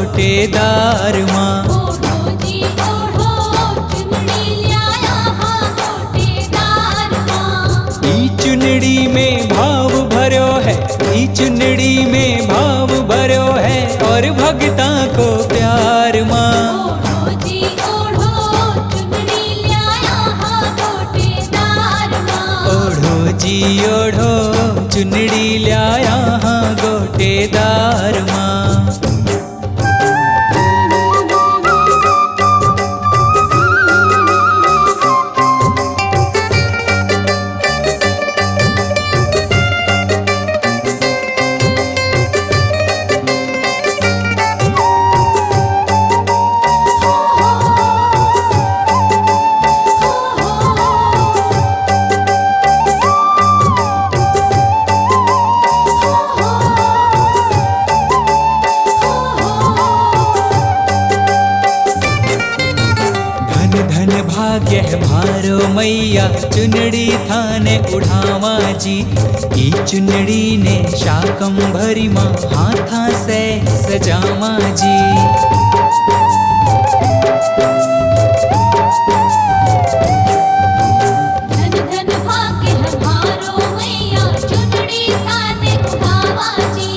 गोटेदार माँ। ओढ़ो जी ओढ़ो चुनरी ल्याया हाँ गोटेदार माँ। ई चुनड़ी में भाव भर्यो है, ई चुनड़ी में भाव भर्यो है और भगता को प्यार माँ। ओढ़ो जी ओढ़ो चुनरी ल्याया हाँ गोटेदार माँ। ओढ़ो जी ओढ़ो चुनड़ी ल्याया हाँ गोटेदार माँ। धन भाग्य है मारो मैया चुनड़ी थाने उठावा जी। ई चुनड़ी ने शाकंभरी माँ हाथा से सजावा जी। धन धन भाग्य हमारो मैया चुनड़ी थाने उठावा जी।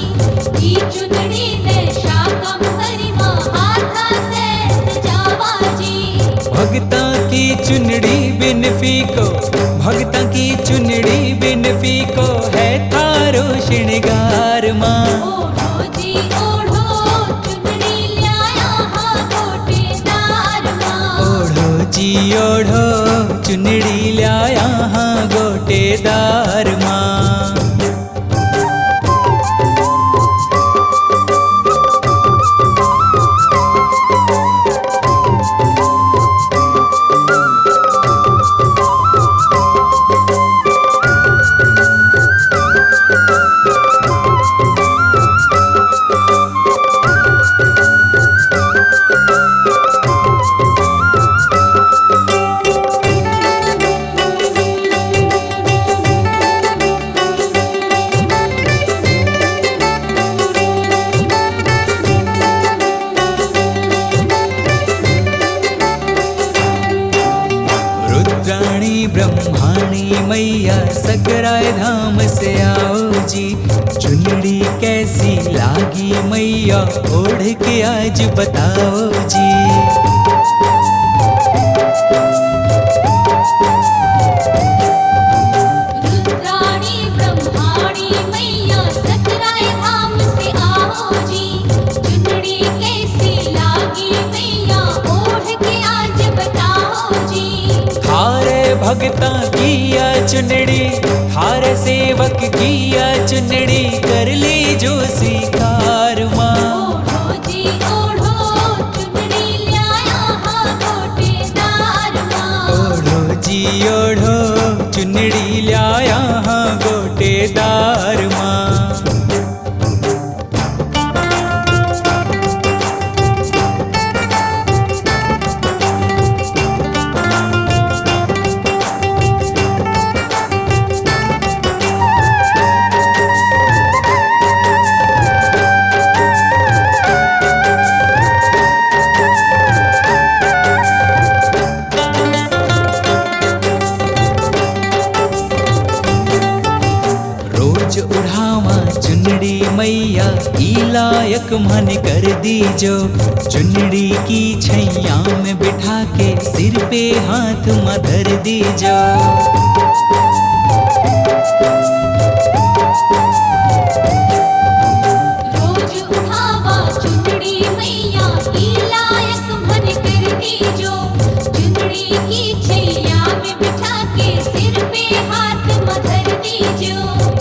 ई चुनड़ी ने शाकंभरी माँ हाथा से सजावा जी। भगता की चुनड़ी बिन फीको, भगता की चुनड़ी बिन फीको है थारो श्रृंगार माँ। ओढ़ो जी ओढ़ो चुनरी ल्याया हाँ गोटेदार माँ। ओढ़ो जी ओढ़ो चुनड़ी ल्याया हाँ गोटेदार माँ। रुद्राणी ब्रह्माणी मैया सकराय धाम से आओ जी। चुनड़ी कैसी लागी मैया ओढ़ के आज बताओ जी। रुद्राणी ब्रह्माणी मैया सकराय धाम से आओ जी। चुनड़ी कैसी लागी मैया ओढ़ के आज बताओ जी। थारे भगता किया चुनड़ी, थारे सेवक किया चुनड़ी कर ली जो स्वीकार माँ। ओढ़ो जी ओढ़ो चुनरी ल्याया हाँ गोटेदार माँ। ओढ़ो जी ओढ़ो चुनड़ी ल्याया हाँ गोटेदार माँ। रोज उड़ावा चुनड़ी मैया ई लायक मन कर दीजो। चुनड़ी की छैया में बिठा के सिर पे हाथ मधर दीजो। रोज उठावा चुनड़ी मैया ई लायक मन कर दीजो। चुनड़ी की छैया में बिठा के सिर पे हाथ मधर दीजो।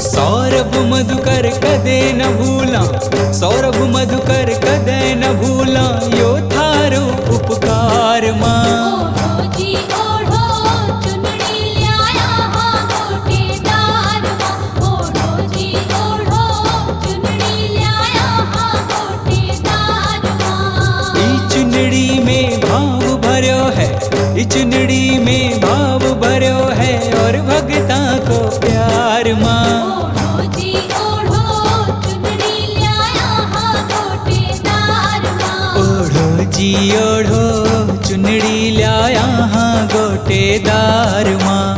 सौरभ मधुकर कदे न भूला, सौरभ मधुकर कदे न भूला यो थारो उपकार माँ। ओढ़ो जी ओढ़ो चुनड़ी ल्याया हाँ गोटेदार माँ। ओढ़ो जी ओढ़ो चुनड़ी ल्याया हाँ गोटेदार माँ। ई चुनड़ी में भाव भर्यो है, ई चुनड़ी में भाव भर्यो है और भगता को प्यार माँ। ओढ़ो जी ओढ़ो चुनड़ी ल्याया हाँ गोटेदार माँ। जी ओढ़ो चुनड़ी ल्याया हाँ गोटेदार माँ।